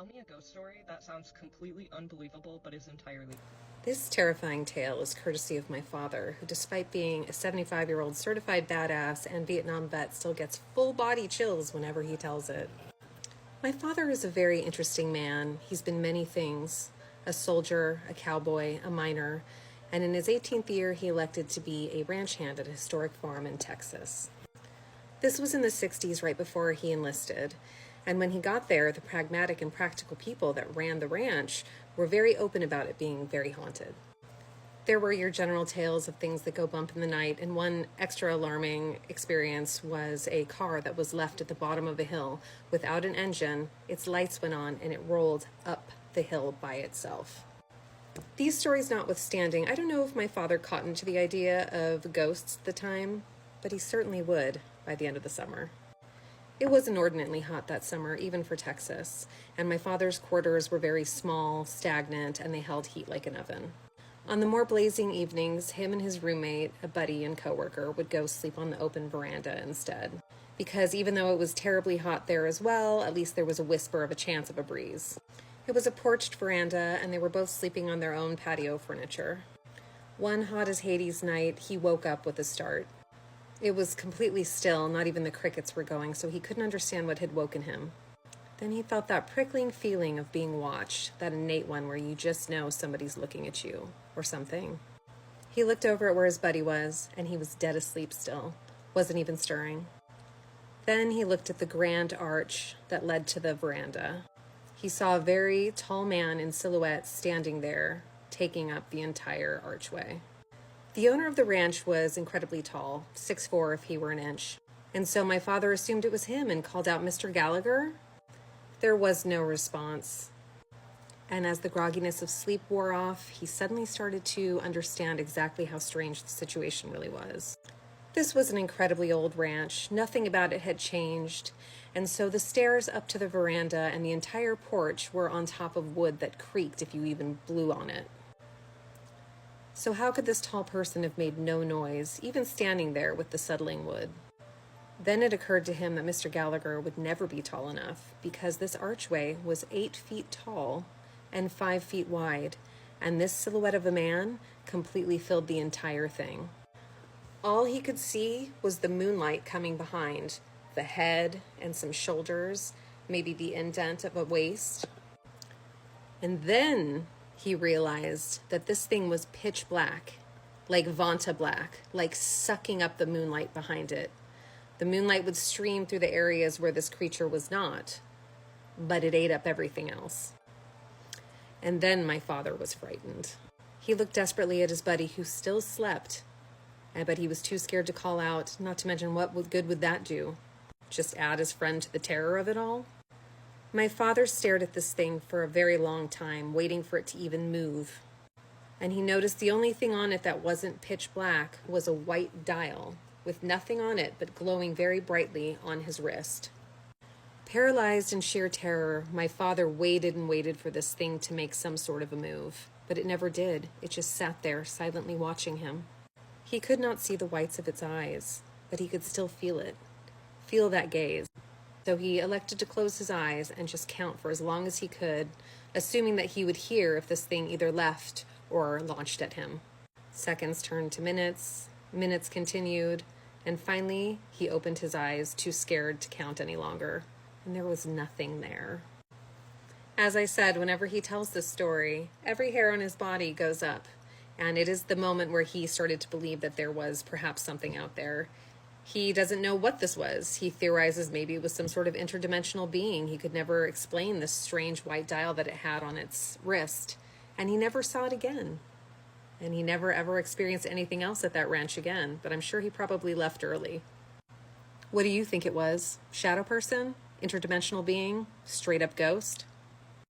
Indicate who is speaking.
Speaker 1: Tell me a ghost story that sounds completely unbelievable but is entirely.
Speaker 2: This terrifying tale is courtesy of my father, who, despite being a 75-year-old certified badass and Vietnam vet, still gets full body chills whenever he tells it. My father is a very interesting man. He's been many things: a soldier, a cowboy, a miner, and in his 18th year, he elected to be a ranch hand at a historic farm in Texas. This was in the 60s, right before he enlisted. And when he got there, the pragmatic and practical people that ran the ranch were very open about it being very haunted. There were your general tales of things that go bump in the night, and one extra alarming experience was a car that was left at the bottom of a hill without an engine. Its lights went on and it rolled up the hill by itself. These stories notwithstanding, I don't know if my father cottoned to the idea of ghosts at the time, but he certainly would by the end of the summer. It was inordinately hot that summer, even for Texas, and my father's quarters were very small, stagnant, and they held heat like an oven. On the more blazing evenings, him and his roommate, a buddy and coworker, would go sleep on the open veranda instead. Because even though it was terribly hot there as well, at least there was a whisper of a chance of a breeze. It was a porched veranda, and they were both sleeping on their own patio furniture. One hot as Hades night, he woke up with a start. It was completely still, not even the crickets were going, so he couldn't understand what had woken him. Then he felt that prickling feeling of being watched, that innate one where you just know somebody's looking at you, or something. He looked over at where his buddy was, and he was dead asleep still, wasn't even stirring. Then he looked at the grand arch that led to the veranda. He saw a very tall man in silhouette standing there, taking up the entire archway. The owner of the ranch was incredibly tall, 6'4" if he were an inch, and so my father assumed it was him and called out, "Mr. Gallagher?" There was no response. And as the grogginess of sleep wore off, he suddenly started to understand exactly how strange the situation really was. This was an incredibly old ranch. Nothing about it had changed, and so the stairs up to the veranda and the entire porch were on top of wood that creaked if you even blew on it. So how could this tall person have made no noise, even standing there with the settling wood? Then it occurred to him that Mr. Gallagher would never be tall enough, because this archway was 8 feet tall and 5 feet wide, and this silhouette of a man completely filled the entire thing. All he could see was the moonlight coming behind, the head and some shoulders, maybe the indent of a waist. And then he realized that this thing was pitch black, like Vanta black, like sucking up the moonlight behind it. The moonlight would stream through the areas where this creature was not, but it ate up everything else. And then my father was frightened. He looked desperately at his buddy, who still slept, but he was too scared to call out, not to mention what good would that do? Just add his friend to the terror of it all? My father stared at this thing for a very long time, waiting for it to even move. And he noticed the only thing on it that wasn't pitch black was a white dial, with nothing on it but glowing very brightly on his wrist. Paralyzed in sheer terror, my father waited and waited for this thing to make some sort of a move, but it never did. It just sat there, silently watching him. He could not see the whites of its eyes, but he could still feel it, feel that gaze. So he elected to close his eyes and just count for as long as he could, assuming that he would hear if this thing either left or launched at him. Seconds turned to minutes, minutes continued, and finally he opened his eyes, too scared to count any longer, and there was nothing there. As I said, whenever he tells this story, every hair on his body goes up, and it is the moment where he started to believe that there was perhaps something out there. He doesn't know what this was. He theorizes maybe it was some sort of interdimensional being. He could never explain this strange white dial that it had on its wrist, and he never saw it again. And he never ever experienced anything else at that ranch again, but I'm sure he probably left early. What do you think it was? Shadow person? Interdimensional being? Straight up ghost?